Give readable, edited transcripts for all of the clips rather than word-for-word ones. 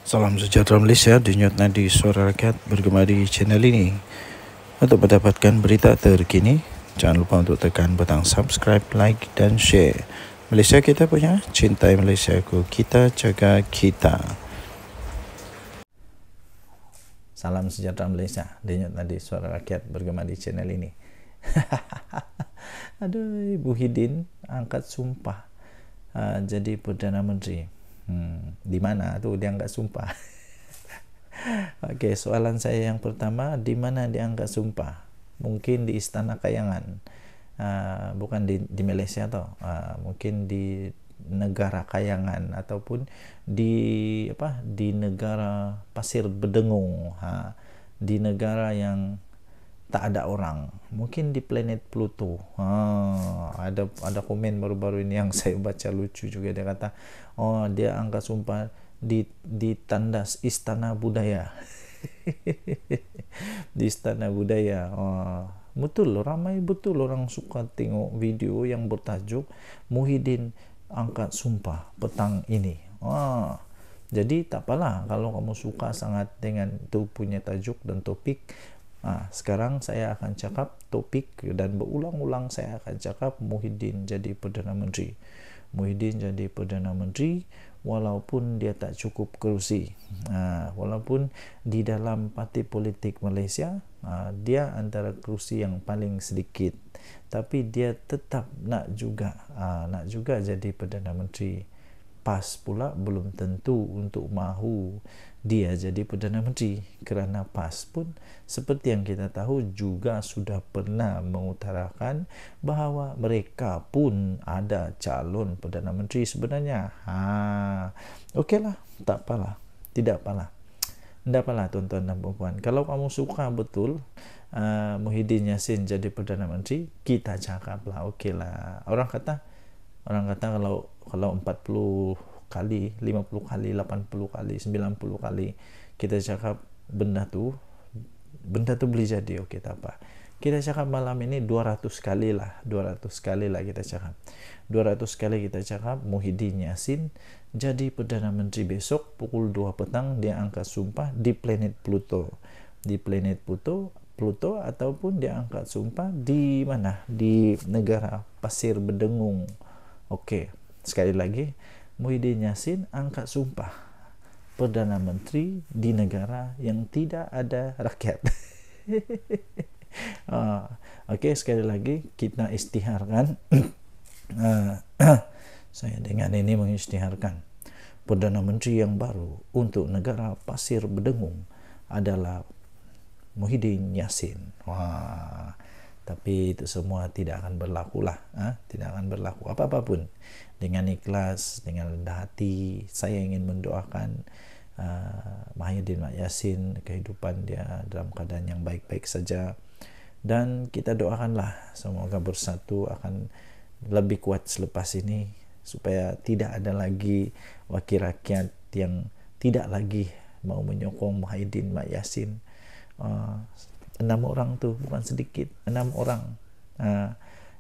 Salam sejahtera Malaysia, denyut nadi suara rakyat bergema di channel ini. Untuk mendapatkan berita terkini, jangan lupa untuk tekan butang subscribe, like dan share. Malaysia kita punya, cintai Malaysia ku, kita jaga kita. Salam sejahtera Malaysia, denyut nadi suara rakyat bergema di channel ini. Aduh, Ibu Hidin angkat sumpah jadi Perdana Menteri. Di mana tuh dia angkat sumpah? Oke, soalan saya yang pertama, di mana dia angkat sumpah? Mungkin di Istana Kayangan, bukan di Malaysia toh, mungkin di negara Kayangan ataupun di negara Pasir Bedengung, di negara yang tak ada orang, mungkin di planet Pluto. Ada komen baru-baru ini yang saya baca lucu juga, dia kata dia angkat sumpah di tandas Istana Budaya. Di Istana Budaya. Betul, ramai betul orang suka tengok video yang bertajuk Muhyiddin angkat sumpah petang ini. Jadi tak apalah kalau kamu suka sangat dengan itu punya tajuk dan topik. Sekarang saya akan cakap topik dan berulang-ulang saya akan cakap Muhyiddin jadi Perdana Menteri. Muhyiddin jadi Perdana Menteri walaupun dia tak cukup kerusi. Walaupun di dalam parti politik Malaysia dia antara kerusi yang paling sedikit, tapi dia tetap nak juga jadi Perdana Menteri. PAS pula belum tentu untuk mahu dia jadi Perdana Menteri, kerana PAS pun seperti yang kita tahu juga sudah pernah mengutarakan bahawa mereka pun ada calon Perdana Menteri sebenarnya. Okeylah, tak apalah, tidak apalah. Tidak apalah tuan-tuan dan puan-puan. Kalau kamu suka betul Muhyiddin Yassin jadi Perdana Menteri, kita cakaplah, okeylah. Orang kata kalau 40 kali, 50 kali, 80 kali, 90 kali kita cakap benda tu boleh jadi, okey tak apa. Kita cakap malam ini 200 kali lah kita cakap. 200 kali kita cakap Muhyiddin Yassin jadi Perdana Menteri besok pukul 2 petang dia angkat sumpah di planet Pluto. Di planet Pluto ataupun dia angkat sumpah di mana? Di negara Pasir Bedengung. Okey, sekali lagi, Muhyiddin Yassin angkat sumpah Perdana Menteri di negara yang tidak ada rakyat. Okey, sekali lagi kita isytiharkan. Saya dengan ini mengisytiharkan Perdana Menteri yang baru untuk negara Pasir Bedengung adalah Muhyiddin Yassin. Tapi itu semua tidak akan berlaku lah, tidak akan berlaku apa-apa pun. Dengan ikhlas, dengan rendah hati, saya ingin mendoakan Muhyiddin Yassin kehidupan dia dalam keadaan yang baik-baik saja, dan kita doakanlah semoga bersatu akan lebih kuat selepas ini, supaya tidak ada lagi wakil rakyat yang tidak lagi mau menyokong Muhyiddin Yassin. 6 orang tu bukan sedikit, 6 orang.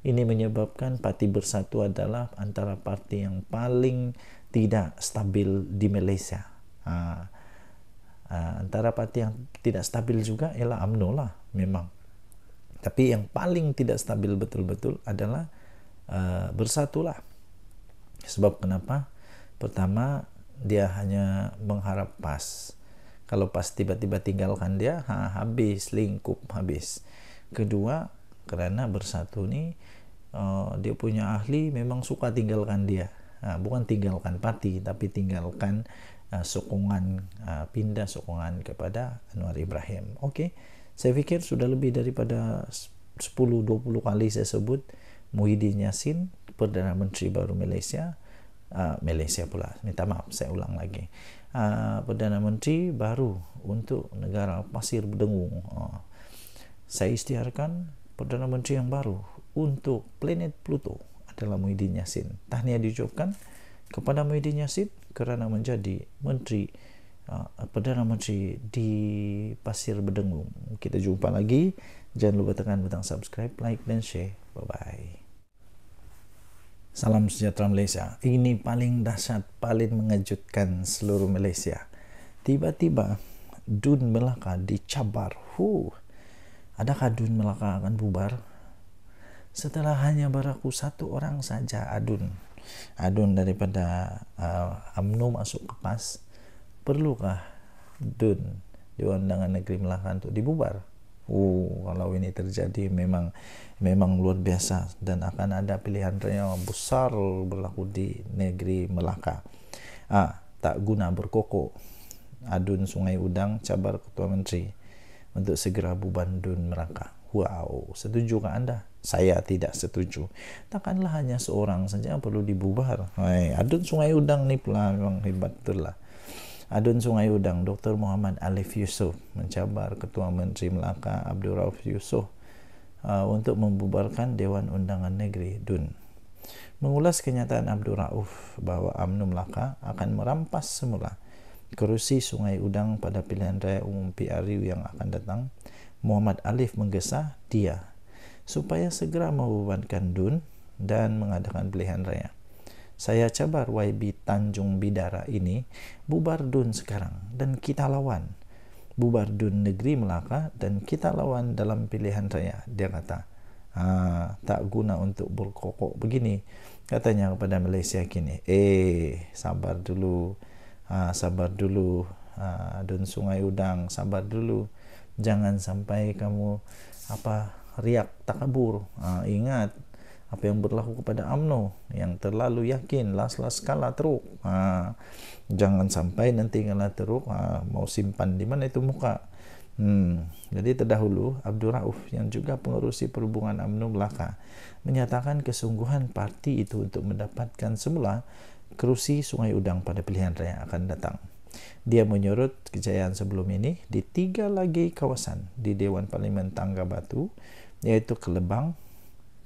Ini menyebabkan Parti Bersatu adalah antara parti yang paling tidak stabil di Malaysia. Antara parti yang tidak stabil juga ialah UMNO lah memang. Tapi yang paling tidak stabil betul-betul adalah Bersatu lah. Sebab kenapa? Pertama, dia hanya mengharap PAS. Kalau PAS tiba-tiba tinggalkan dia, habis, lingkup habis. Kedua, kerana Bersatu ni dia punya ahli memang suka tinggalkan dia. Bukan tinggalkan parti, tapi tinggalkan sokongan, pindah sokongan kepada Anwar Ibrahim. Okey, saya fikir sudah lebih daripada 10-20 kali saya sebut Muhyiddin Yassin Perdana Menteri baru Malaysia. Malaysia pula, minta maaf, saya ulang lagi. Perdana Menteri baru untuk negara Pasir Bedengung. Saya isytiharkan Perdana Menteri yang baru untuk planet Pluto adalah Muhyiddin Yassin. Tahniah diucapkan kepada Muhyiddin Yassin kerana menjadi Perdana Menteri di Pasir Bedengung. Kita jumpa lagi. Jangan lupa tekan butang subscribe, like dan share. Bye-bye. Salam sejahtera Malaysia. Ini paling dahsyat, paling mengejutkan seluruh Malaysia. Tiba-tiba Dun Melaka dicabar. Adakah Dun Melaka akan bubar? Setelah hanya berlaku satu orang saja, Adun daripada UMNO masuk ke PAS, perlukah Dun Dewan Undangan Negeri Melaka untuk dibubar? Kalau ini terjadi memang luar biasa, dan akan ada pilihan raya besar berlaku di negeri Melaka. Tak guna berkokok, Adun Sungai Udang cabar Ketua Menteri untuk segera bubar Dun Melaka. Setujukah Anda? Saya tidak setuju. Takkanlah hanya seorang saja yang perlu dibubar. Adun Sungai Udang ni pula memang hebat betul lah. Adun Sungai Udang, Dr. Muhammad Alif Yusof mencabar Ketua Menteri Melaka Abdul Rauf Yusof untuk membubarkan Dewan Undangan Negeri Dun. Mengulas kenyataan Abdul Rauf bahwa UMNO Melaka akan merampas semula kerusi Sungai Udang pada pilihan raya umum PRU yang akan datang, Muhammad Alif menggesa dia supaya segera membubarkan Dun dan mengadakan pilihan raya. Saya cabar YB Tanjung Bidara ini, bubar Dun sekarang dan kita lawan. Bubar Dun Negeri Melaka dan kita lawan dalam pilihan raya, dia kata. Tak guna untuk berkokok begini, katanya kepada Malaysia kini. Sabar dulu, Dun Sungai Udang, sabar dulu. Jangan sampai kamu riak takabur. Ingat apa yang berlaku kepada UMNO yang terlalu yakin las kalah teruk. Jangan sampai nanti kalah teruk, mau simpan di mana itu muka. Jadi terdahulu Abdul Rauf yang juga pengerusi perhubungan UMNO Melaka menyatakan kesungguhan parti itu untuk mendapatkan semula kerusi Sungai Udang pada pilihan raya akan datang. Dia menyorot kejayaan sebelum ini di 3 lagi kawasan di Dewan Parlimen Tangga Batu, yaitu Kelebang,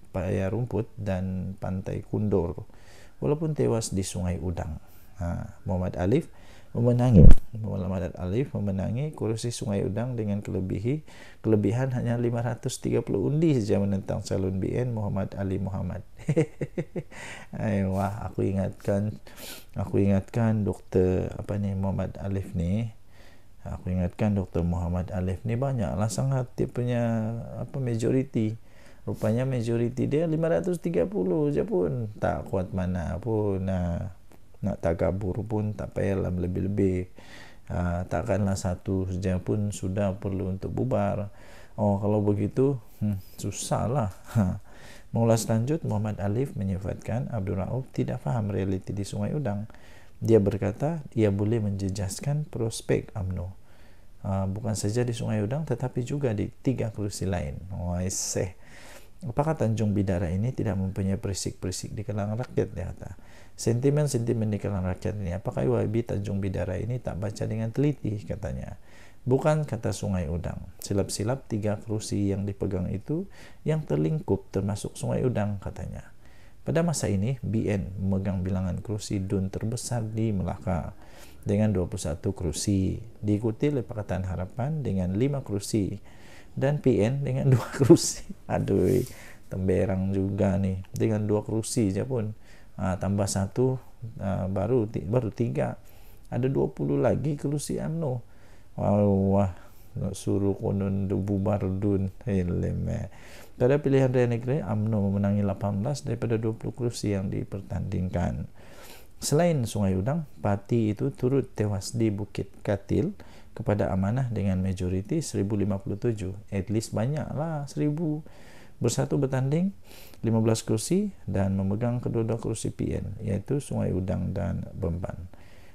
Paya Rumput dan Pantai Kundur, walaupun tewas di Sungai Udang. Muhammad Alif memenangi kursi Sungai Udang dengan kelebihan hanya 530 undi saja menentang calon BN Muhammad Ali Muhammad. Aku ingatkan Dr. Muhammad Alif ni. Aku ingatkan Dr. Muhammad Alif ni banyaklah sangat dia punya majoriti. Rupanya majoriti dia 530 je pun tak kuat mana pun. Nak takabur pun tak payahlah lebih-lebih. Takkanlah satu saja pun sudah perlu untuk bubar. Kalau begitu susahlah. Mengulas lanjut, Muhammad Alif menyifatkan Abdul Rauf tidak faham realiti di Sungai Udang. Dia berkata ia boleh menjejaskan prospek UMNO, bukan saja di Sungai Udang tetapi juga di 3 kursi lain. Apakah Tanjung Bidara ini tidak mempunyai perisik-perisik di kalangan rakyat, dia kata. Sentimen-sentimen di kalangan rakyat ini, apakah YB Tanjung Bidara ini tak baca dengan teliti, katanya. Bukan, kata Sungai Udang. Silap-silap 3 kursi yang dipegang itu yang terlingkup termasuk Sungai Udang, katanya. Pada masa ini, BN memegang bilangan kursi Dun terbesar di Melaka dengan 21 kursi, diikuti oleh Pakatan Harapan dengan 5 kursi dan PN dengan 2 kursi. Temberang juga nih dengan 2 kursi je pun. Tambah 1 baru 3. Ada 20 lagi kursi UMNO. Suruh konon bubar Dun. Pada pilihan raya negeri, UMNO memenangi 18 daripada 20 kursi yang dipertandingkan. Selain Sungai Udang, parti itu turut tewas di Bukit Katil kepada Amanah dengan majoriti 1057. At least banyaklah 1000. Bersatu bertanding 15 kursi dan memegang kedua-dua kursi PN, iaitu Sungai Udang dan Bemban.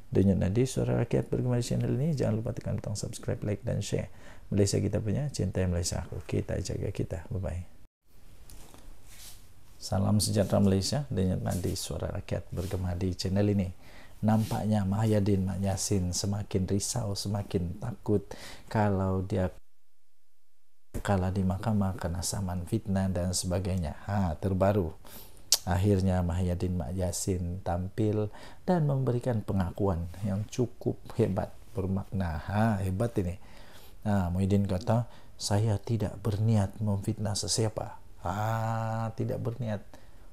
Denyut Nadi Suara Rakyat bergema di channel ini. Jangan lupa tekan butang subscribe, like dan share. Malaysia kita punya, cintai Malaysia aku. Kita jaga kita. Bye-bye. Salam sejahtera Malaysia. Denyut Nadi Suara Rakyat bergema di channel ini. Nampaknya Mahyadin Mak Yassin semakin risau, semakin takut kalau dia kalah di mahkamah kena saman fitnah dan sebagainya. Terbaru akhirnya Mahyadin Mak Yassin tampil dan memberikan pengakuan yang cukup hebat, bermakna. Hebat ini. Muhyiddin kata, saya tidak berniat memfitnah sesiapa. Tidak berniat.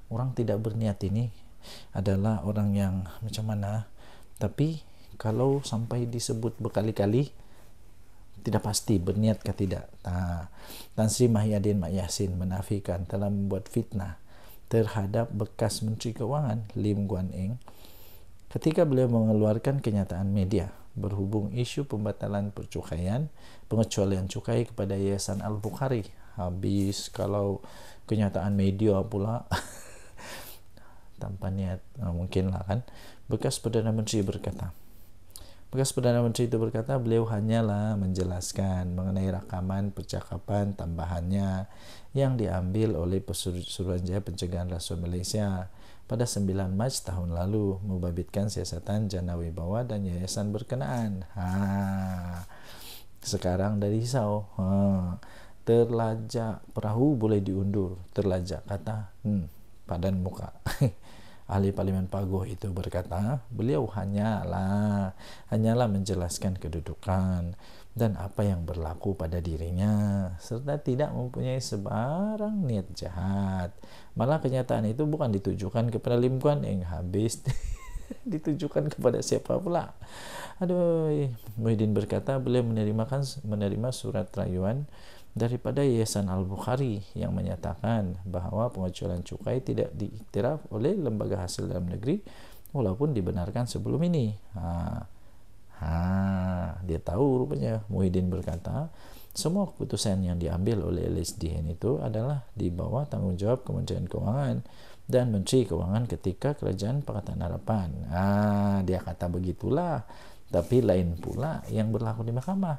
Orang tidak berniat ini adalah orang yang macam mana, tapi kalau sampai disebut berkali-kali tidak pasti berniat ke tidak. Tan Sri Mahyadin Mat Yassin menafikan telah membuat fitnah terhadap bekas Menteri Keuangan Lim Guan Eng ketika beliau mengeluarkan kenyataan media berhubung isu pembatalan percukaian, pengecualian cukai kepada Yayasan Al-Bukhari. Habis kalau kenyataan media pula tanpa niat, mungkinlah kan. Bekas Perdana Menteri itu berkata beliau hanyalah menjelaskan mengenai rakaman percakapan tambahannya yang diambil oleh Suruhanjaya Pencegahan Rasuah Malaysia pada 9 Mac tahun lalu membabitkan siasatan Jana Wibawa dan yayasan berkenaan. Sekarang dari risau. Terlajak perahu boleh diundur. Terlajak kata padan muka. Ahli Parlimen Paguh itu berkata beliau hanyalah menjelaskan kedudukan dan apa yang berlaku pada dirinya serta tidak mempunyai sebarang niat jahat. Malah kenyataan itu bukan ditujukan kepada Lim Guan Eng, habis ditujukan kepada siapa pula. Muhyiddin berkata beliau menerima surat rayuan daripada Yayasan Al-Bukhari yang menyatakan bahawa pengecualian cukai tidak diiktiraf oleh lembaga hasil dalam negeri walaupun dibenarkan sebelum ini. Dia tahu rupanya. Muhyiddin berkata semua keputusan yang diambil oleh LHDN itu adalah di bawah tanggungjawab Kementerian Keuangan dan Menteri Keuangan ketika Kerajaan Pakatan Harapan. Dia kata begitulah, tapi lain pula yang berlaku di mahkamah.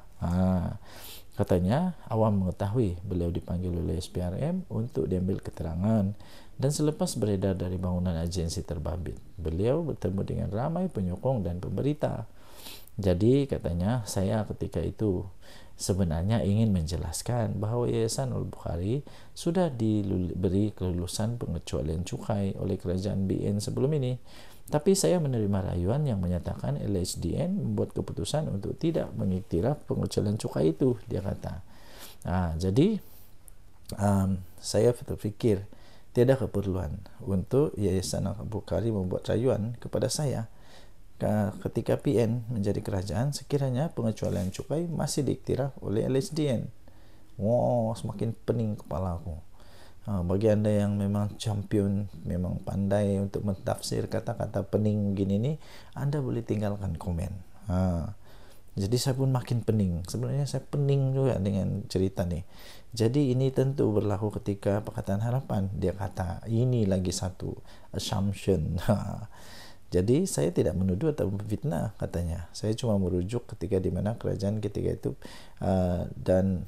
Katanya awam mengetahui beliau dipanggil oleh SPRM untuk diambil keterangan dan selepas beredar dari bangunan agensi terbabit beliau bertemu dengan ramai penyokong dan pemberita. Jadi katanya saya ketika itu sebenarnya ingin menjelaskan bahawa Yayasan Al-Bukhari sudah diberi kelulusan pengecualian cukai oleh kerajaan BN sebelum ini. Tapi saya menerima rayuan yang menyatakan LHDN membuat keputusan untuk tidak mengiktiraf pengecualian cukai itu, dia kata. Jadi saya berfikir tiada keperluan untuk Yayasan Al-Bukhari membuat rayuan kepada saya ketika PN menjadi kerajaan sekiranya pengecualian cukai masih diiktiraf oleh LHDN. Semakin pening kepala aku. Bagi anda yang memang champion, memang pandai untuk mentafsir kata-kata pening gini ni, anda boleh tinggalkan komen. Jadi saya pun makin pening. Sebenarnya saya pening juga dengan cerita ni. Jadi ini tentu berlaku ketika Pakatan Harapan. Dia kata ini lagi satu assumption. Jadi saya tidak menuduh atau fitnah katanya. Saya cuma merujuk ketika di mana kerajaan ketika itu dan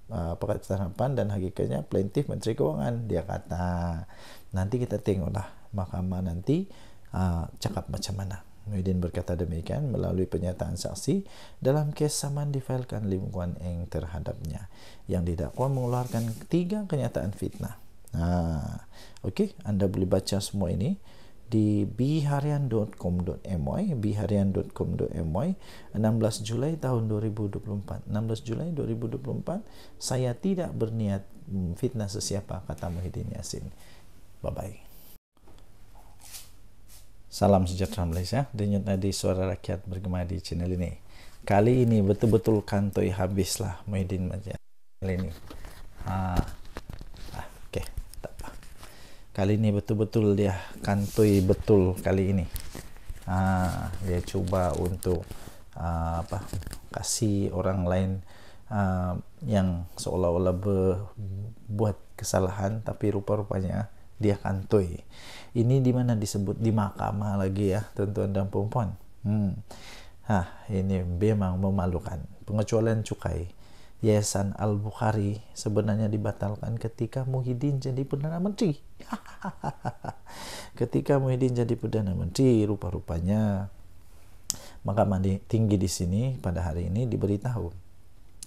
Pakatan Harapan dan hakikatnya plaintiff Menteri Keuangan. Dia kata nanti kita tengoklah mahkamah nanti cakap macam mana. Muhyiddin berkata demikian melalui pernyataan saksi dalam kes saman difailkan Lim Guan Eng terhadapnya yang didakwa mengeluarkan 3 kenyataan fitnah. Okey, anda boleh baca semua ini di biharian.com.my 16 Julai tahun 2024. 16 Julai 2024, saya tidak berniat fitnah sesiapa, kata Muhyiddin Yassin. Bye bye. Salam sejahtera Malaysia. Denyut nadi suara rakyat bergema di channel ini. Kali ini betul-betul kantoi habislah Muhyiddin Yassin ini. Okey, tak apa. Kali ini betul-betul dia kantoi betul kali ini. Dia cuba untuk kasih orang lain yang seolah-olah buat kesalahan, tapi rupa-rupanya dia kantoi. Ini di mana disebut di mahkamah lagi ya, tuan-tuan dan puan-puan. Ini memang memalukan. Pengecualian cukai Yayasan Al-Bukhari sebenarnya dibatalkan ketika Muhyiddin jadi Perdana Menteri. Ketika Muhyiddin jadi Perdana Menteri, rupa-rupanya Mahkamah Tinggi di sini pada hari ini diberitahu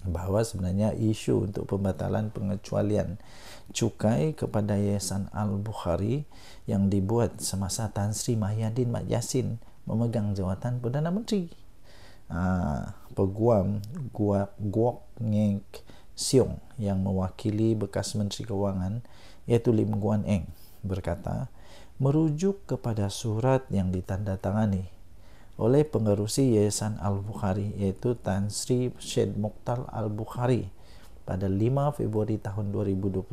bahawa sebenarnya isu untuk pembatalan pengecualian cukai kepada Yayasan Al-Bukhari yang dibuat semasa Tan Sri Mahyadin Mat Yassin memegang jawatan Perdana Menteri. Peguam Guok Ngek Siong yang mewakili bekas Menteri Keuangan iaitu Lim Guan Eng berkata merujuk kepada surat yang ditandatangani oleh pengerusi Yayasan Al-Bukhari, yaitu Tan Sri Syed Mokhtar Al-Bukhari pada 5 Februari tahun 2021.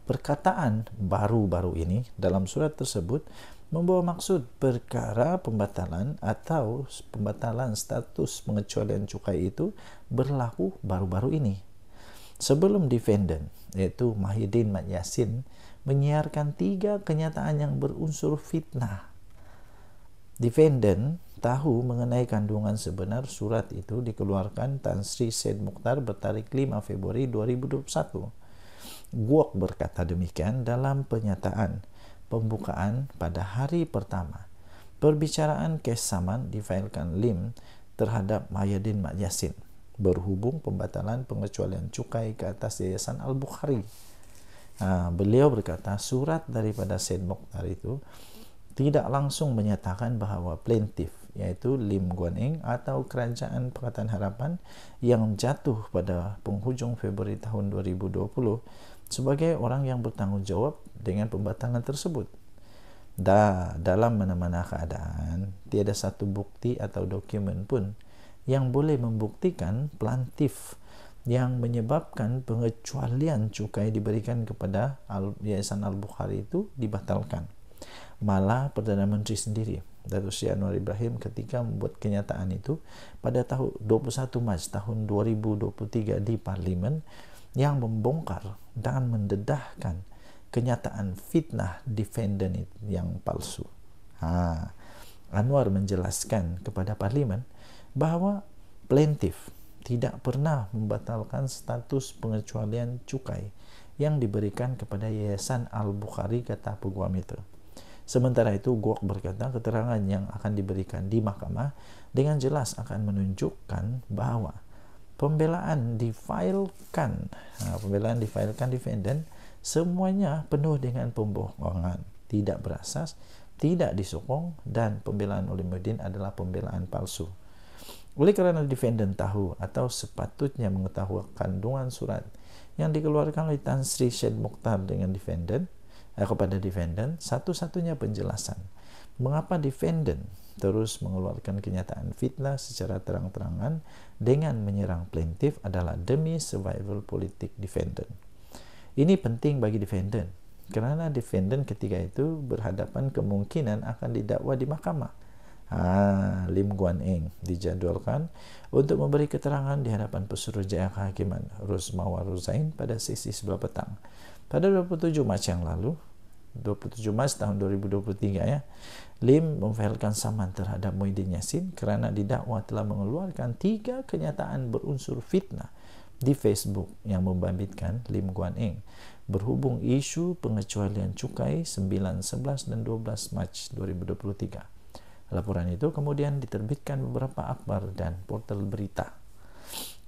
Perkataan baru-baru ini dalam surat tersebut membawa maksud perkara pembatalan atau pembatalan status pengecualian cukai itu berlaku baru-baru ini. Sebelum defendant, yaitu Mahidin Mat Yassin, menyiarkan 3 kenyataan yang berunsur fitnah. Defendant tahu mengenai kandungan sebenar surat itu dikeluarkan Tan Sri Syed Mokhtar bertarik 5 Februari 2021. Guok berkata demikian dalam pernyataan pembukaan pada hari pertama perbicaraan kes saman difailkan Lim terhadap Mahidin Mat Yassin berhubung pembatalan pengecualian cukai ke atas Yayasan Al-Bukhari. Beliau berkata surat daripada Syed Mokhtar itu tidak langsung menyatakan bahawa plaintiff, yaitu Lim Guan Eng atau Kerajaan Pakatan Harapan yang jatuh pada penghujung Februari tahun 2020 sebagai orang yang bertanggung jawab dengan pembatalan tersebut. Dalam mana-mana keadaan, tiada satu bukti atau dokumen pun yang boleh membuktikan plaintiff yang menyebabkan pengecualian cukai diberikan kepada Yayasan Al-Bukhari itu dibatalkan. Malah Perdana Menteri sendiri, Datuk Seri Anwar Ibrahim, ketika membuat kenyataan itu pada tahun 21 Mac tahun 2023 di Parlimen, yang membongkar dan mendedahkan kenyataan fitnah defendant yang palsu. Anwar menjelaskan kepada Parlimen bahawa plaintiff tidak pernah membatalkan status pengecualian cukai yang diberikan kepada Yayasan Al-Bukhari, kata peguam itu. Sementara itu, Guok berkata keterangan yang akan diberikan di mahkamah dengan jelas akan menunjukkan bahawa pembelaan difailkan defendant semuanya penuh dengan pembohongan, tidak berasas, tidak disokong, dan pembelaan oleh Mahidin adalah pembelaan palsu. Oleh kerana defendant tahu atau sepatutnya mengetahui kandungan surat yang dikeluarkan oleh Tan Sri Syed Mokhtar dengan kepada defendant, satu-satunya penjelasan mengapa defendant terus mengeluarkan kenyataan fitnah secara terang-terangan dengan menyerang plaintiff adalah demi survival politik defendant. Ini penting bagi defendant kerana defendant ketika itu berhadapan kemungkinan akan didakwa di mahkamah. Lim Guan Eng dijadualkan untuk memberi keterangan di hadapan Pesuruhjaya Kehakiman Rosmawar Ruzain pada sesi sebelah petang. Pada 27 Mac yang lalu, 27 Mac tahun 2023 ya, Lim memfailkan saman terhadap Mahidin Yassin kerana didakwa telah mengeluarkan 3 kenyataan berunsur fitnah di Facebook yang membabitkan Lim Guan Eng berhubung isu pengecualian cukai 9, 11 dan 12 Mac 2023. Laporan itu kemudian diterbitkan beberapa akhbar dan portal berita.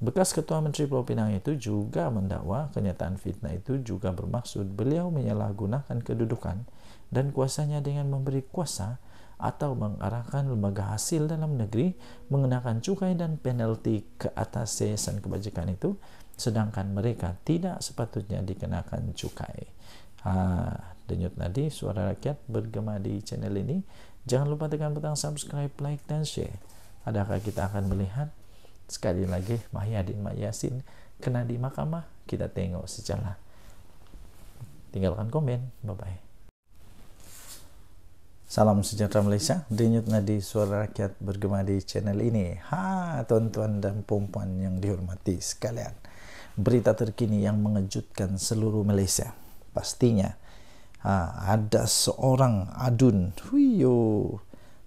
Bekas Ketua Menteri Pulau Pinang itu juga mendakwa kenyataan fitnah itu juga bermaksud beliau menyalahgunakan kedudukan dan kuasanya dengan memberi kuasa atau mengarahkan lembaga hasil dalam negeri mengenakan cukai dan penalti ke atas yayasan kebajikan itu, sedangkan mereka tidak sepatutnya dikenakan cukai. Denyut nadi suara rakyat bergema di channel ini. Jangan lupa tekan butang subscribe, like, dan share. Adakah kita akan melihat sekali lagi Mahidin Mat Yassin kena di mahkamah? Kita tengok sejarah. Tinggalkan komen. Bye-bye. Salam sejahtera Malaysia. Denyut nadi suara rakyat bergema di channel ini. Tuan-tuan dan puan-puan yang dihormati sekalian. Berita terkini yang mengejutkan seluruh Malaysia. Pastinya ada seorang adun,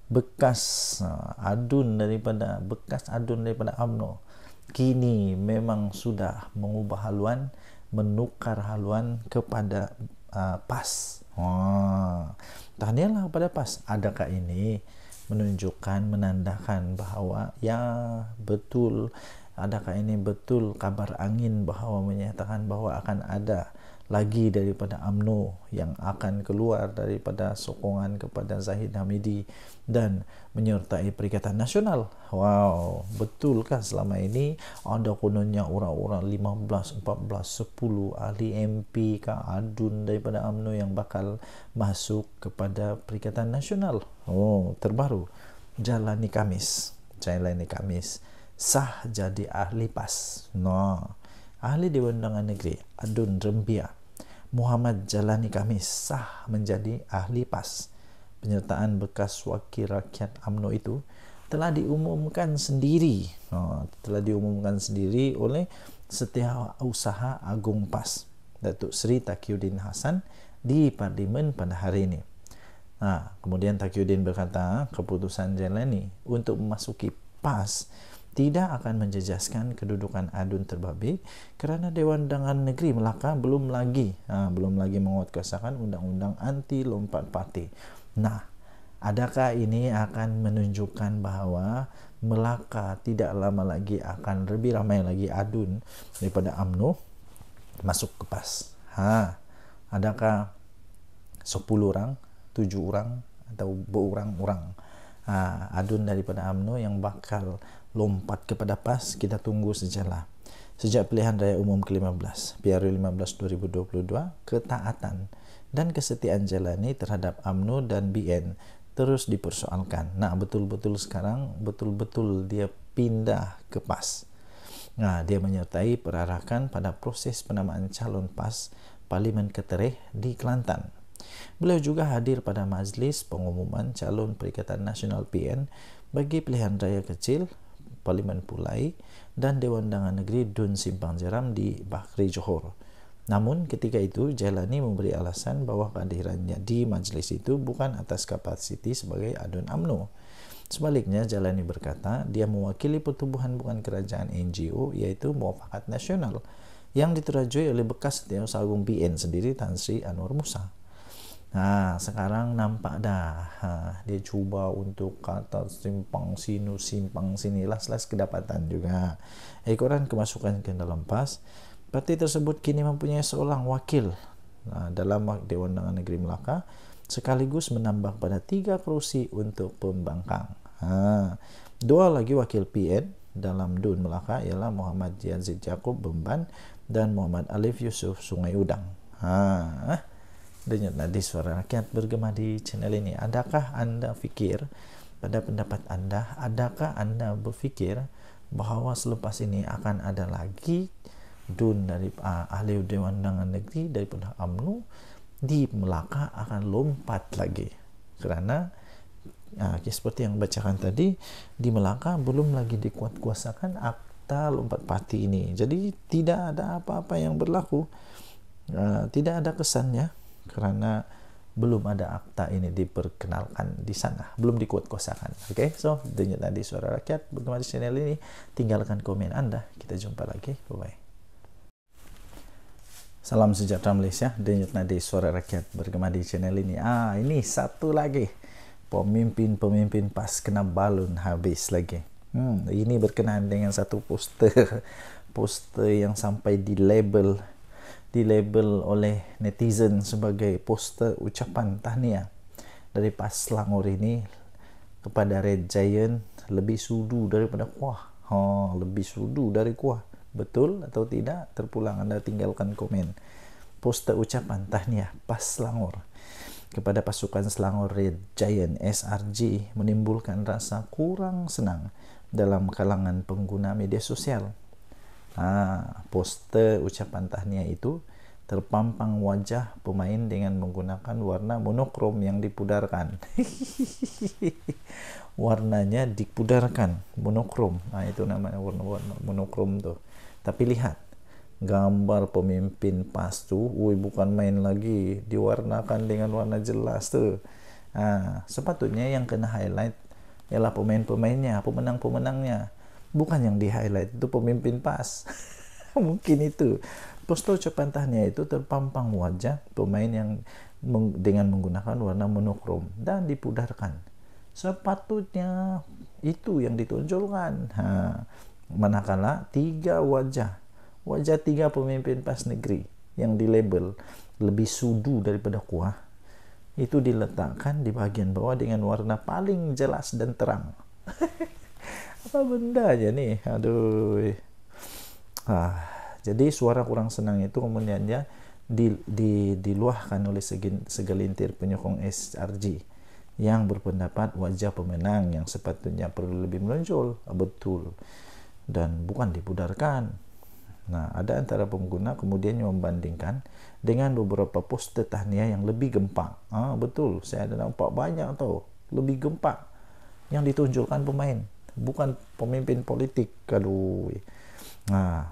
bekas adun daripada UMNO, kini memang sudah mengubah haluan, menukar haluan kepada PAS. Tahniahlah kepada PAS. Adakah ini menunjukkan, menandakan bahawa ya betul, adakah ini betul kabar angin bahawa menyatakan bahawa akan ada lagi daripada UMNO yang akan keluar daripada sokongan kepada Zahid Hamidi dan menyertai Perikatan Nasional? Betulkah selama ini ada kononnya orang-orang 15, 14, 10 ahli MP ke adun daripada UMNO yang bakal masuk kepada Perikatan Nasional? Terbaru. jalani Kamis, sah jadi ahli PAS. Ahli Dewan Undangan Negeri Adun Rembia Muhammad Jalani Kamis sah menjadi ahli PAS. Penyertaan bekas wakil rakyat UMNO itu telah diumumkan sendiri oleh Setiausaha Agung PAS Datuk Seri Taqiyuddin Hasan di Parlimen pada hari ini. Kemudian Taqiyuddin berkata keputusan Jalani untuk memasuki PAS tidak akan menjejaskan kedudukan Adun terbabit kerana Dewan Undangan Negeri Melaka belum lagi menguatkuasakan undang-undang anti lompat parti. Adakah ini akan menunjukkan bahawa Melaka tidak lama lagi akan lebih ramai lagi Adun daripada UMNO masuk ke PAS? Adakah 10 orang, 7 orang atau berurang-urang Adun daripada UMNO yang bakal lompat kepada PAS? Kita tunggu sajalah. Sejak pilihan raya umum ke-15 PRU 15 2022, ketaatan dan kesetiaan Jalani terhadap UMNO dan BN terus dipersoalkan. Betul-betul sekarang dia pindah ke PAS. Dia menyertai perarakan pada proses penamaan calon PAS Parlimen Ketereh di Kelantan. Beliau juga hadir pada majlis pengumuman calon Perikatan Nasional PN bagi pilihan raya kecil Parlimen Pulai dan Dewan Undangan Negeri Dun Simpang Jeram di Bakri Johor. Namun ketika itu Jalani memberi alasan bahawa kehadirannya di majlis itu bukan atas kapasiti sebagai Adun UMNO. Sebaliknya, Jalani berkata dia mewakili pertubuhan bukan kerajaan NGO iaitu Muafakat Nasional yang diterajui oleh bekas Setiausaha Agung BN sendiri Tan Sri Anwar Musa. Sekarang nampak dah dia cuba untuk kata simpang sini las kedapatan juga. Ekoran kemasukan ke dalam PAS, parti tersebut kini mempunyai seorang wakil dalam Dewan Undangan Negeri Melaka sekaligus menambah pada 3 kerusi untuk pembangkang. 2 lagi wakil PN dalam DUN Melaka ialah Muhammad Yazid Yaakob Bemban dan Muhammad Alif Yusuf Sungai Udang. Denyut nadi suara rakyat bergema di channel ini. Adakah anda fikir, pada pendapat anda, adakah anda berfikir bahawa selepas ini akan ada lagi DUN dari ahli Dewan Undangan Negeri daripada UMNO di Melaka akan lompat lagi? Kerana seperti yang bacakan tadi, di Melaka belum lagi dikuatkuasakan akta lompat parti ini. Jadi tidak ada apa-apa yang berlaku, tidak ada kesannya kerana belum ada akta ini diperkenalkan di sana, belum dikuatkuasakan. So denyut nadi suara rakyat bergema di channel ini. Tinggalkan komen anda. Kita jumpa lagi. Bye-bye. Salam sejahtera Malaysia. Denyut nadi suara rakyat bergema di channel ini. Ini satu lagi. Pemimpin PAS kena balun habis lagi. Ini berkenaan dengan satu poster yang sampai dilabel oleh netizen sebagai poster ucapan tahniah dari PAS Selangor ini kepada Red Giant lebih sudu daripada kuah. Lebih sudu dari kuah. Betul atau tidak? Terpulang anda tinggalkan komen. Poster ucapan tahniah PAS Selangor kepada pasukan Selangor Red Giant SRG menimbulkan rasa kurang senang dalam kalangan pengguna media sosial. Poster ucapan tahniah itu terpampang wajah pemain dengan menggunakan warna monokrom yang dipudarkan. Warnanya dipudarkan, monokrom. Itu namanya warna monokrom tuh. Tapi lihat gambar pemimpin PAS tuh, bukan main lagi, diwarnakan dengan warna jelas tuh. Sepatutnya yang kena highlight ialah pemain-pemainnya, pemenang-pemenangnya. Bukan yang di highlight itu pemimpin PAS. Mungkin itu poster ucapan tahniah itu terpampang wajah pemain yang dengan menggunakan warna monokrom dan dipudarkan. Sepatutnya itu yang ditonjolkan. Manakala 3 wajah 3 pemimpin PAS negeri yang dilabel lebih sudu daripada kuah itu diletakkan di bahagian bawah dengan warna paling jelas dan terang. Apa benda aja nih? Aduh. Jadi suara kurang senang itu kemudiannya diluahkan oleh segelintir penyokong SRG yang berpendapat wajah pemenang yang sepatutnya perlu lebih menonjol, betul, dan bukan dipudarkan. Nah, ada antara pengguna kemudian membandingkan dengan beberapa poster tahniah yang lebih gempak. Betul, saya ada nampak banyak tau, lebih gempak yang ditunjukkan pemain, bukan pemimpin politik. Aduh. Nah,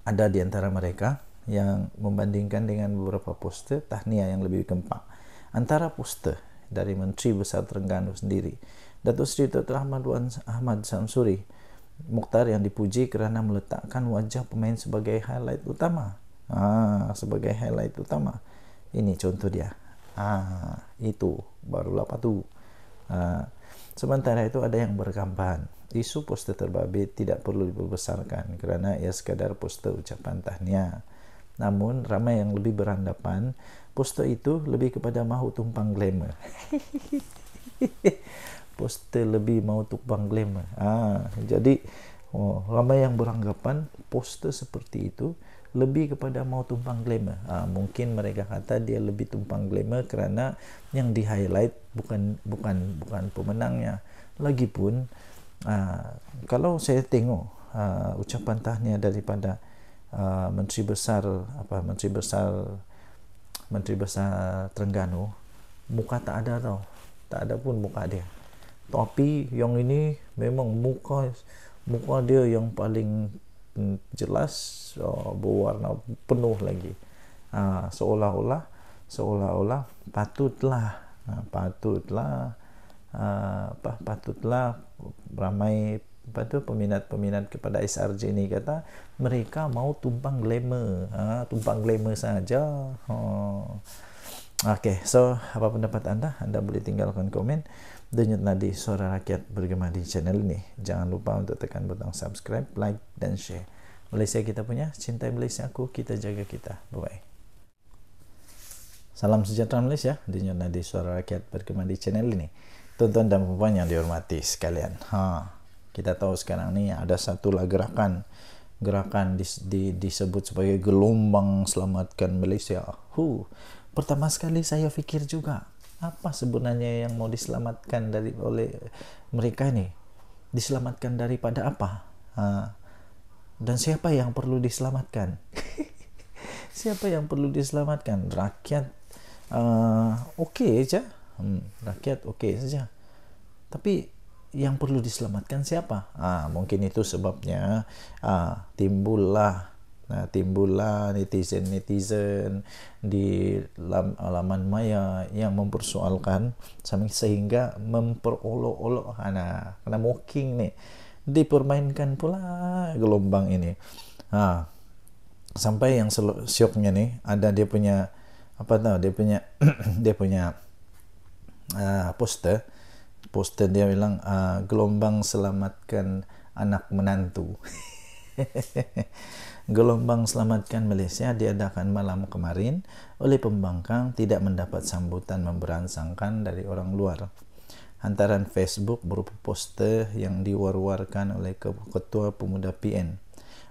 ada di antara mereka yang membandingkan dengan beberapa poster tahniah yang lebih gempak. Antara poster dari Menteri Besar Terengganu sendiri, Datuk Seri Dr. Ahmad Samsuri Mukhtar, yang dipuji kerana meletakkan wajah pemain sebagai highlight utama. Sebagai highlight utama. Ini contoh dia. Itu barulah patu. Sementara itu ada yang berkampan isu poster terbabit tidak perlu diperbesarkan kerana ia sekadar poster ucapan tahniah. Namun ramai yang lebih beranggapan poster itu lebih kepada mahu tumpang glamour. Poster lebih mahu tumpang glamour. Jadi ramai yang beranggapan poster seperti itu lebih kepada mahu tumpang glamour. Mungkin mereka kata dia lebih tumpang glamour kerana yang di highlight bukan pemenangnya. Lagipun kalau saya tengok ucapan tahniah daripada Menteri Besar Terengganu, muka tak ada tau, tak ada pun muka dia. Tapi yang ini memang muka dia yang paling jelas, berwarna penuh lagi. Seolah-olah patutlah ramai peminat kepada SRJ ini kata mereka mau tumpang glamour, saja. Okay, so apa pendapat anda? Anda boleh tinggalkan komen. Denyut nadi suara rakyat bergema di channel ini. Jangan lupa untuk tekan butang subscribe, like dan share. Malaysia kita punya, cintai Malaysia aku, kita jaga kita. Bye-bye. Salam sejahtera Malaysia. Denyut nadi suara rakyat bergema di channel ini. Tuan-tuan dan puan yang dihormati sekalian. Kita tahu sekarang ni ada satu gerakan disebut sebagai gelombang selamatkan Malaysia. Pertama sekali saya fikir juga, apa sebenarnya yang mau diselamatkan oleh mereka ini? Diselamatkan daripada apa? Dan siapa yang perlu diselamatkan? Siapa yang perlu diselamatkan? Rakyat okey saja. Rakyat okey saja. Tapi yang perlu diselamatkan siapa? Mungkin itu sebabnya timbullah netizen di laman maya yang mempersoalkan sehingga memperolok-olok kena mocking ni, dipermainkan pula gelombang ini. Sampai yang syoknya ni ada dia punya poster dia bilang gelombang selamatkan anak menantu. Gelombang selamatkan Malaysia diadakan malam kemarin oleh pembangkang tidak mendapat sambutan memberangsangkan dari orang luar. Hantaran Facebook berupa poster yang diwar-warkan oleh Ketua Pemuda PN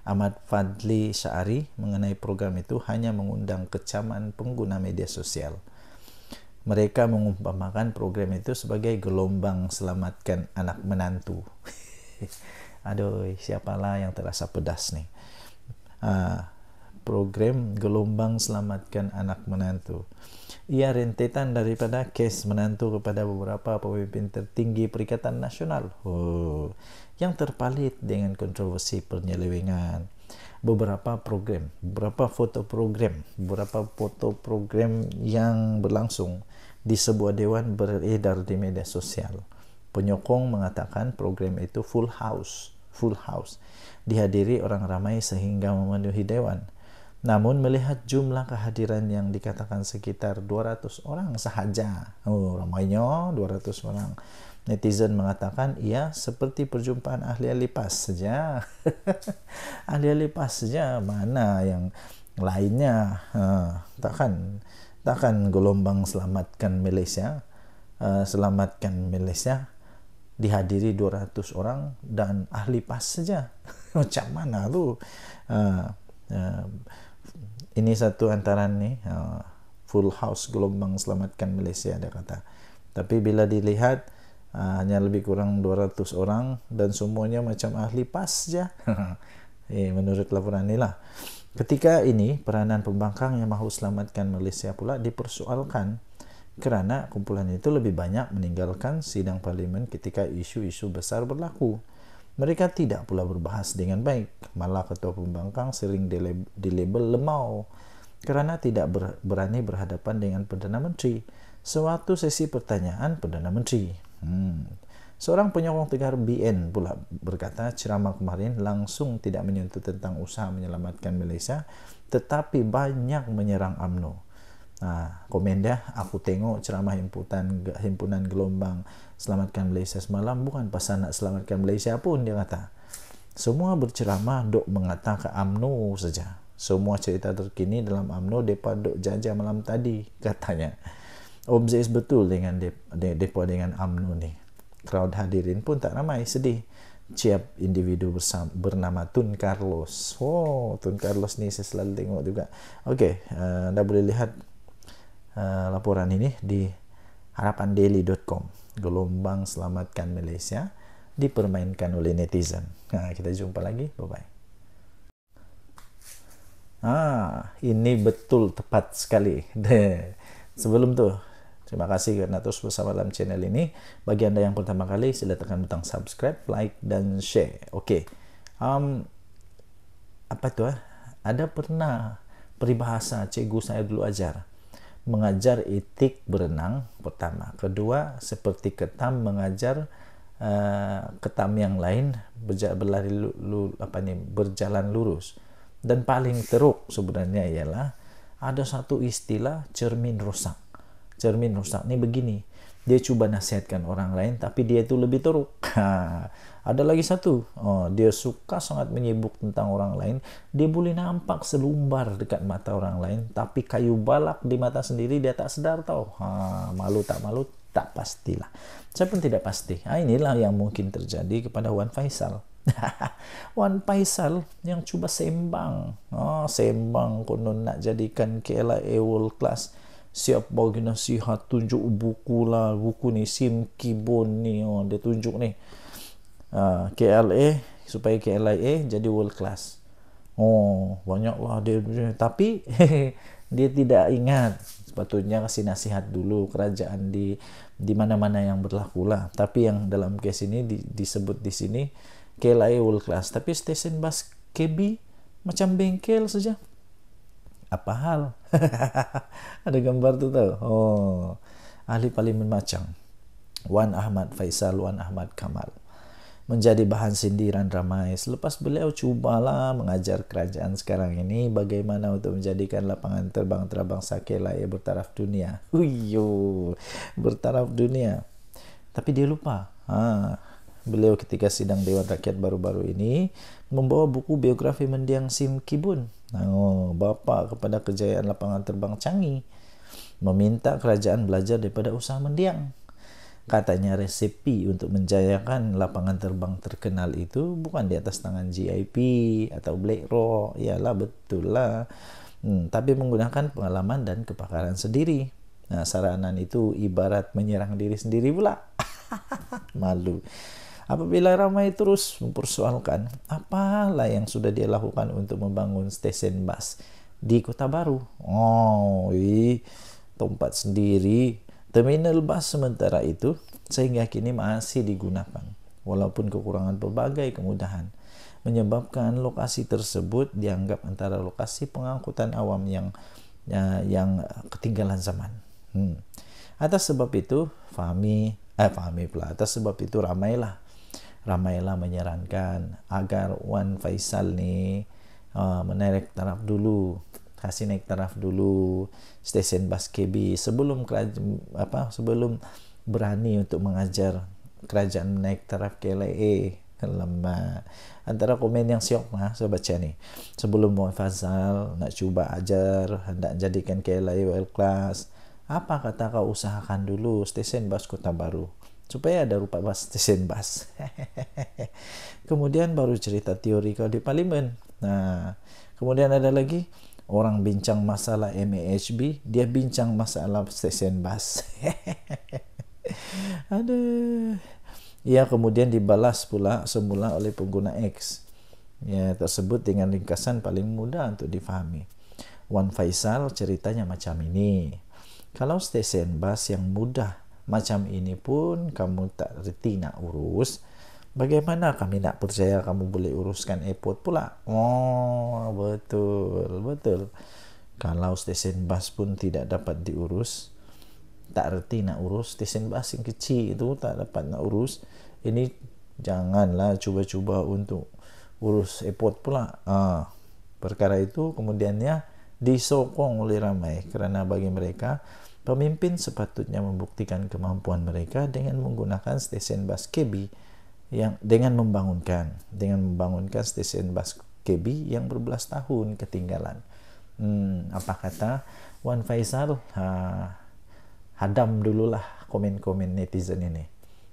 Ahmad Fadli Syari mengenai program itu hanya mengundang kecaman pengguna media sosial. Mereka mengumpamakan program itu sebagai gelombang selamatkan anak menantu. Aduh, siapalah yang terasa pedas nih. Program gelombang selamatkan anak menantu. Ia rentetan daripada kes menantu kepada beberapa pemimpin tertinggi Perikatan Nasional yang terpalit dengan kontroversi penyelewengan. Beberapa foto program yang berlangsung di sebuah dewan beredar di media sosial. Penyokong mengatakan program itu full house, dihadiri orang ramai sehingga memenuhi dewan. Namun melihat jumlah kehadiran yang dikatakan sekitar 200 orang sahaja, ramainya 200 orang, netizen mengatakan ia seperti perjumpaan ahli-ahli PAS saja. Ahli-ahli PAS saja, mana yang lainnya? Takkan gelombang selamatkan Malaysia dihadiri 200 orang dan ahli PAS saja. Macam mana tu? Ini satu antara ni full house gelombang selamatkan Malaysia, dia kata. Tapi bila dilihat hanya lebih kurang 200 orang dan semuanya macam ahli pas saja. Menurut laporan inilah. Ketika ini, peranan pembangkang yang mahu selamatkan Malaysia pula dipersoalkan kerana kumpulan itu lebih banyak meninggalkan sidang parlimen ketika isu-isu besar berlaku. Mereka tidak pula berbahas dengan baik, malah ketua pembangkang sering dilabel lemau kerana tidak berani berhadapan dengan Perdana Menteri. Suatu sesi pertanyaan Perdana Menteri. Seorang penyokong tegar BN pula berkata ceramah kemarin langsung tidak menyentuh tentang usaha menyelamatkan Malaysia, tetapi banyak menyerang UMNO. Komen dia, aku tengok ceramah himpunan gelombang selamatkan Malaysia semalam bukan pasal nak selamatkan Malaysia pun, dia kata. Semua berceramah dok mengatakan UMNO saja. Semua cerita terkini dalam UMNO depa dok jajah malam tadi, katanya. Obses betul dengan depa dengan UMNO ni. Crowd hadirin pun tak ramai, sedih. Ciap individu bernama Tun Carlos. Tun Carlos ni saya selalu tengok juga. Okey, anda boleh lihat laporan ini di harapandaily.com. Gelombang selamatkan Malaysia dipermainkan oleh netizen. Kita jumpa lagi. Bye-bye. Ini betul tepat sekali. Sebelum tu, terima kasih kerana terus bersama dalam channel ini. Bagi anda yang pertama kali, sila tekan butang subscribe, like dan share. Okey. Apa tu? Ada pernah peribahasa cikgu saya dulu ajar. Mengajar etik berenang pertama. Kedua, seperti ketam mengajar ketam yang lain berjalan lurus. Dan paling teruk sebenarnya ialah ada satu istilah cermin rosak. Cermin rosak ni begini, dia cuba nasihatkan orang lain tapi dia itu lebih teruk. Ada lagi satu, dia suka sangat menyibuk tentang orang lain, dia boleh nampak selumbar dekat mata orang lain tapi kayu balak di mata sendiri dia tak sedar tahu. Malu tak malu tak pastilah. Saya pun tidak pasti. Inilah yang mungkin terjadi kepada Wan Faisal. Wan Faisal yang cuba sembang konon nak jadikan KLIA world class. Siap bagi nasihat, tunjuk buku ni Sim Kibon ni, dia tunjuk ni KLA supaya KLIA jadi world class. Banyaklah dia, tapi dia tidak ingat sepatutnya kasih nasihat dulu kerajaan di mana-mana yang berlaku lah. Tapi yang dalam kes ini disebut di sini KLIA world class, tapi stesen bas KB macam bengkel saja. Apa hal? Ada gambar tu tahu. Ahli parlimen macam Wan Ahmad Faisal, Wan Ahmad Kamal menjadi bahan sindiran ramai selepas beliau cubalah mengajar kerajaan sekarang ini bagaimana untuk menjadikan lapangan terbang antarabangsa KLIA bertaraf dunia. Bertaraf dunia. Tapi dia lupa. Beliau ketika sidang Dewan Rakyat baru-baru ini membawa buku biografi mendiang Sim Kibon, bapa kepada kejayaan lapangan terbang Changi, meminta kerajaan belajar daripada usaha mendiang. Katanya resepi untuk menjayakan lapangan terbang terkenal itu bukan di atas tangan GIP atau BlackRock. Yalah, betul lah. Tapi menggunakan pengalaman dan kepakaran sendiri. Saranan itu ibarat menyerang diri sendiri pula. Malu. Apabila ramai terus mempersoalkan apalah yang sudah dia lakukan untuk membangun stesen bas di Kota Baru. Tempat sendiri. Terminal bas sementara itu sehingga kini masih digunakan walaupun kekurangan berbagai kemudahan menyebabkan lokasi tersebut dianggap antara lokasi pengangkutan awam yang ketinggalan zaman. Atas sebab itu atas sebab itu ramailah menyarankan agar Wan Faisal ni menaik taraf dulu, kasih naik taraf dulu stesen bas KB sebelum berani untuk mengajar kerajaan naik taraf KLIA. Lama. Antara komen yang syok saya baca ni. Sebelum Wan Faisal nak cuba ajar, hendak jadikan KLIA world class, apa kata kau usahakan dulu stesen bas Kota Baru supaya ada rupa bas stesen bas. Kemudian baru cerita teori kau di parlimen. Kemudian ada lagi orang bincang masalah MAHB, dia bincang masalah stesen bas. Aduh. Ia kemudian dibalas pula semula oleh pengguna X. Ya, tersebut dengan ringkasan paling mudah untuk difahami. Wan Faisal ceritanya macam ini. Kalau stesen bus yang mudah macam ini pun kamu tak reti nak urus, bagaimana kami nak percaya kamu boleh uruskan airport pula? Oh, betul. Kalau stesen bus pun tidak dapat diurus, tak reti nak urus stesen bas yang kecil itu, tak dapat nak urus, ini janganlah cuba-cuba untuk urus airport pula. Perkara itu kemudiannya disokong oleh ramai kerana bagi mereka pemimpin sepatutnya membuktikan kemampuan mereka dengan menggunakan stesen bas KB yang dengan membangunkan stesen bas KB yang berbelas tahun ketinggalan. Apa kata Wan Faisal? Hadam dululah komen-komen netizen ini,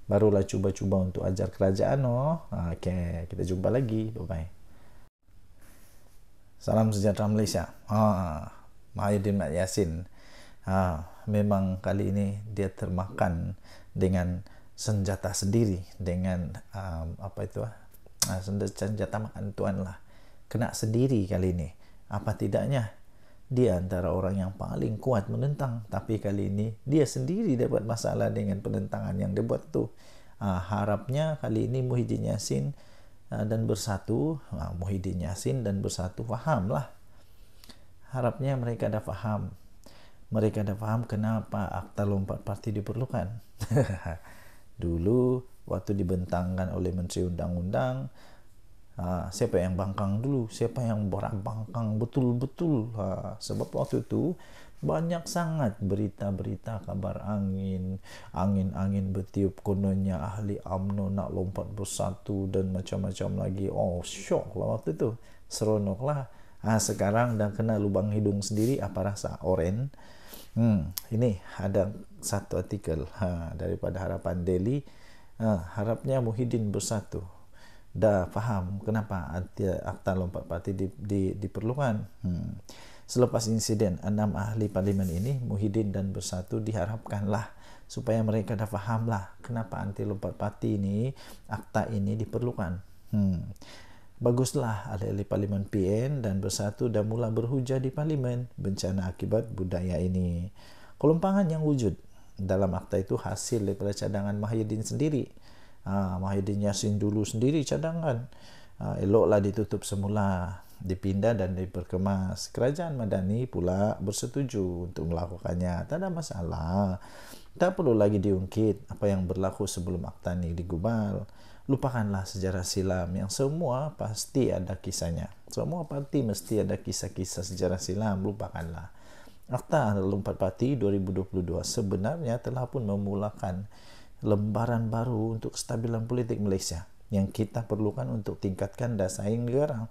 barulah cuba-cuba untuk ajar kerajaan. Okey, kita jumpa lagi, bye bye. Salam sejahtera Malaysia. Mahyudin Mat Yassin. Memang kali ini dia termakan dengan senjata sendiri, dengan senjata makan tuan lah. Kena sendiri kali ini. Apa tidaknya dia antara orang yang paling kuat menentang, tapi kali ini dia sendiri dapat masalah dengan penentangan yang dia buat tu. Harapnya kali ini Muhyiddin Yassin dan Bersatu, Muhyiddin Yassin dan Bersatu fahamlah. Harapnya mereka dah faham. Mereka dah faham kenapa Akta Lompat Parti diperlukan. Dulu waktu dibentangkan oleh Menteri Undang-Undang, siapa yang bangkang dulu, siapa yang bangkang betul-betul. Sebab waktu itu banyak sangat berita-berita kabar angin bertiup, kononnya ahli UMNO nak lompat Bersatu dan macam-macam lagi. Syok lah waktu itu, seronok lah. Sekarang dah kena lubang hidung sendiri. Apa rasa oren? Ini ada satu artikel daripada Harapan Daily. Harapnya Muhyiddin Bersatu dah faham kenapa Akta Lompat Parti diperlukan. Selepas insiden 6 ahli parlimen ini, Muhyiddin dan Bersatu diharapkanlah supaya mereka dah fahamlah kenapa anti lompat parti ini, akta ini diperlukan. Baguslah ahli-ahli parlimen PN dan Bersatu dah mula berhujah di parlimen bencana akibat budaya ini. Kelompangan yang wujud dalam akta itu hasil daripada cadangan Mahyudin sendiri. Muhyiddin Yassin dulu sendiri cadangan. Eloklah ditutup semula, dipindah dan diperkemas. Kerajaan Madani pula bersetuju untuk melakukannya. Tak ada masalah. Tak perlu lagi diungkit apa yang berlaku sebelum akta ini digubal. Lupakanlah sejarah silam yang semua pasti ada kisahnya. Semua parti mesti ada kisah-kisah sejarah silam. Lupakanlah. Akta Lompat Parti 2022 sebenarnya telah pun memulakan lembaran baru untuk kestabilan politik Malaysia yang kita perlukan untuk tingkatkan daya saing negara.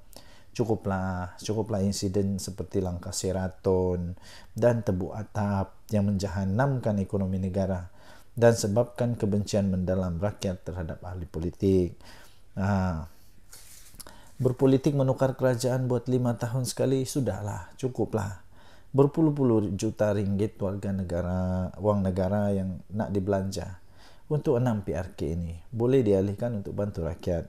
Cukuplah insiden seperti langkah Sheraton dan tebuk atap yang menjahanamkan ekonomi negara dan sebabkan kebencian mendalam rakyat terhadap ahli politik. Berpolitik menukar kerajaan buat 5 tahun sekali, sudahlah, cukuplah. Berpuluh-puluh juta ringgit wang negara yang nak dibelanja untuk 6 PRK ini boleh dialihkan untuk bantu rakyat.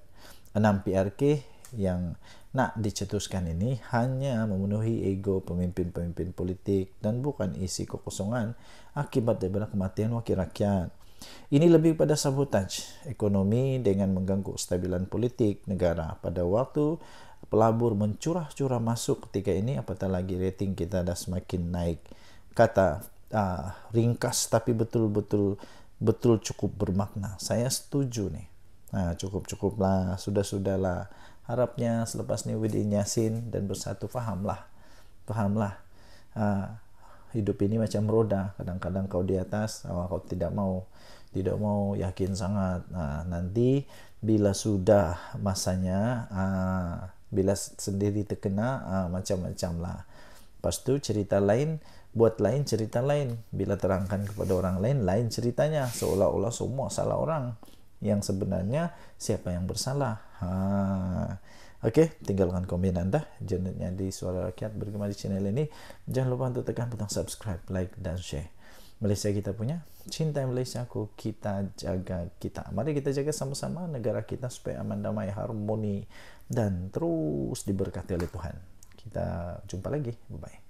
6 PRK yang nak dicetuskan ini hanya memenuhi ego pemimpin-pemimpin politik dan bukan isi kekosongan akibat daripada kematian wakil rakyat. Ini lebih pada sabotaj ekonomi dengan mengganggu kestabilan politik negara pada waktu pelabur mencurah-curah masuk ketika ini, apatah lagi rating kita dah semakin naik. Kata ringkas tapi betul cukup bermakna. Saya setuju nih. Cukuplah, sudahlah. Harapnya selepas ni Muhyiddin Yassin dan Bersatu fahamlah. Hidup ini macam roda. Kadang-kadang kau di atas, kau tidak mau yakin sangat. Nanti bila sudah masanya, bila sendiri terkena, macam-macam lah. Lepas tu cerita lain, buat lain cerita lain. Bila terangkan kepada orang lain, lain ceritanya. Seolah-olah semua salah orang. Yang sebenarnya siapa yang bersalah. Okey, tinggalkan komen anda. Jangan di Suara Rakyat bergema di channel ini. Jangan lupa untuk tekan butang subscribe, like dan share. Malaysia kita punya. Cintai Malaysiaku, kita jaga kita. Mari kita jaga sama-sama negara kita supaya aman, damai, harmoni, dan terus diberkati oleh Tuhan. Kita jumpa lagi. Bye-bye.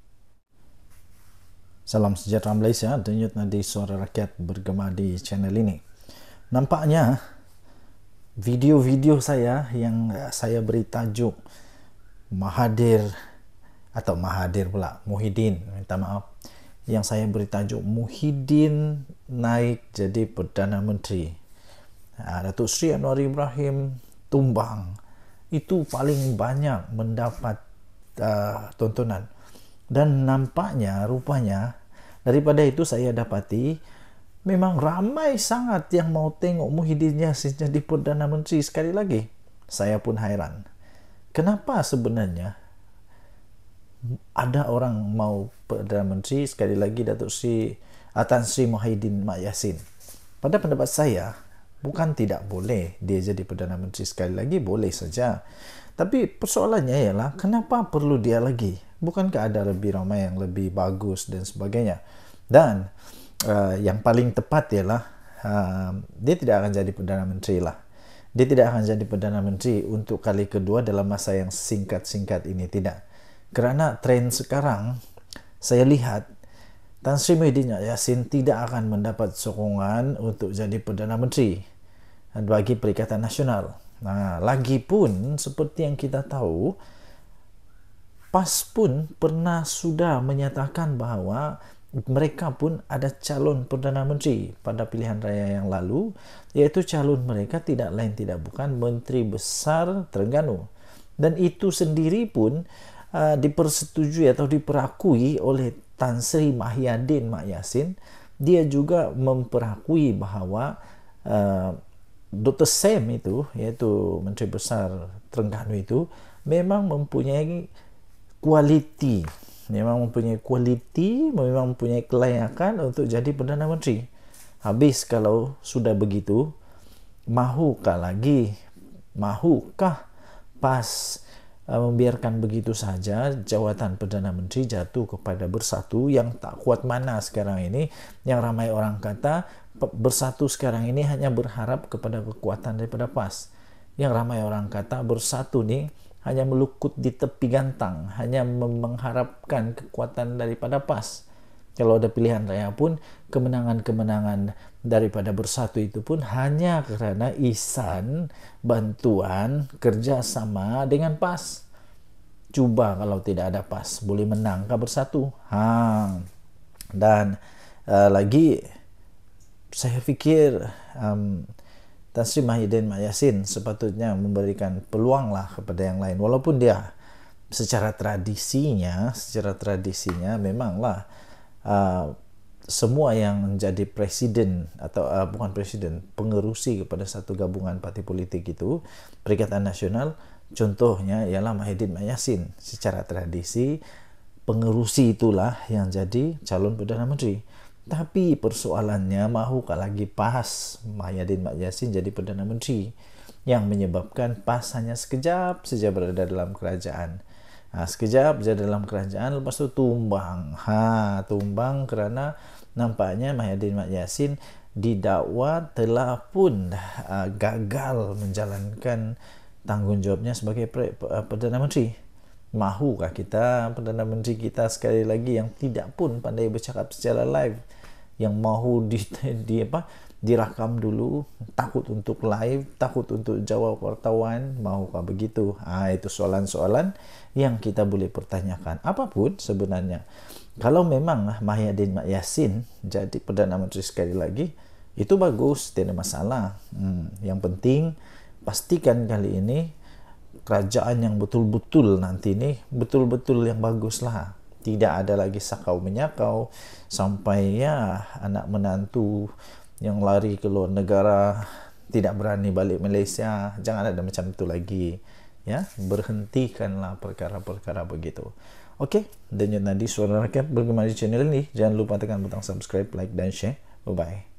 Salam sejahtera Malaysia, denyut nadi suara rakyat bergema di channel ini. Nampaknya video-video saya yang saya beri tajuk Muhyiddin, minta maaf, yang saya beri tajuk Muhyiddin naik jadi Perdana Menteri, Datuk Seri Anwar Ibrahim tumbang, itu paling banyak mendapat tontonan. Dan nampaknya, rupanya, daripada itu saya dapati memang ramai sangat yang mau tengok Muhyiddin Yassin jadi Perdana Menteri sekali lagi. Saya pun hairan. Kenapa sebenarnya ada orang mau Perdana Menteri sekali lagi Datuk Seri Tan Sri Muhyiddin Yassin? Pada pendapat saya, bukan tidak boleh dia jadi Perdana Menteri sekali lagi, boleh saja. Tapi persoalannya ialah kenapa perlu dia lagi? Bukankah ada lebih ramai yang lebih bagus dan sebagainya? Dan yang paling tepat ialah dia tidak akan jadi Perdana Menteri lah. Dia tidak akan jadi Perdana Menteri untuk kali kedua dalam masa yang singkat-singkat ini, tidak. Kerana tren sekarang, saya lihat Tan Sri Muhyiddin Yassin tidak akan mendapat sokongan untuk jadi Perdana Menteri bagi Perikatan Nasional. Nah, lagipun seperti yang kita tahu, PAS pun pernah sudah menyatakan bahawa mereka pun ada calon Perdana Menteri pada pilihan raya yang lalu, iaitu calon mereka tidak lain tidak bukan Menteri Besar Terengganu. Dan itu sendiri pun dipersetujui atau diperakui oleh Tan Sri Muhyiddin Yassin. Dia juga memperakui bahawa Dr. Sam itu, iaitu Menteri Besar Terengganu itu, memang mempunyai kualiti, memang mempunyai kelayakan untuk jadi Perdana Menteri. Habis kalau sudah begitu, mahukah PAS membiarkan begitu saja jawatan Perdana Menteri jatuh kepada Bersatu yang tak kuat mana sekarang ini, yang ramai orang kata Bersatu sekarang ini hanya berharap kepada kekuatan daripada PAS. Yang ramai orang kata Bersatu ni hanya melukut di tepi gantang, hanya mengharapkan kekuatan daripada PAS. Kalau ada pilihan raya pun, kemenangan-kemenangan daripada Bersatu itu pun hanya kerana ihsan, bantuan, kerjasama dengan PAS. Cuba kalau tidak ada PAS, boleh menangkah Bersatu? Dan lagi, saya fikir Tan Sri Muhyiddin Yassin sepatutnya memberikan peluang lah kepada yang lain. Walaupun dia secara tradisinya memanglah semua yang menjadi presiden atau bukan presiden, pengerusi kepada satu gabungan parti politik itu Perikatan Nasional, contohnya ialah Muhyiddin Yassin. Secara tradisi pengerusi itulah yang jadi calon Perdana Menteri. Tapi persoalannya, mahukah lagi PAS Muhyiddin Yassin jadi Perdana Menteri, yang menyebabkan PAS hanya sekejap saja berada dalam kerajaan. Sekejap saja dalam kerajaan, lepas itu tumbang. Tumbang kerana nampaknya Muhyiddin Yassin didakwa telah pun gagal menjalankan tanggungjawabnya sebagai Perdana Menteri. Mahukah kita Perdana Menteri kita sekali lagi yang tidak pun pandai bercakap secara live, yang mahu dirakam dulu, takut untuk live, takut untuk jawab wartawan, mahukah begitu? Itu soalan-soalan yang kita boleh pertanyakan. Apapun sebenarnya, kalau memang Muhyiddin Yassin jadi Perdana Menteri sekali lagi, itu bagus, tidak ada masalah. Yang penting pastikan kali ini kerajaan yang betul-betul nanti ni betul-betul yang bagus lah. Tidak ada lagi sakau menyakau sampai anak menantu yang lari ke luar negara tidak berani balik Malaysia. Jangan ada macam itu lagi, ya. Berhentikanlah perkara-perkara begitu. Okey, denyut nadi suara rakyat bergema di channel ini. Jangan lupa tekan butang subscribe, like dan share. Bye bye.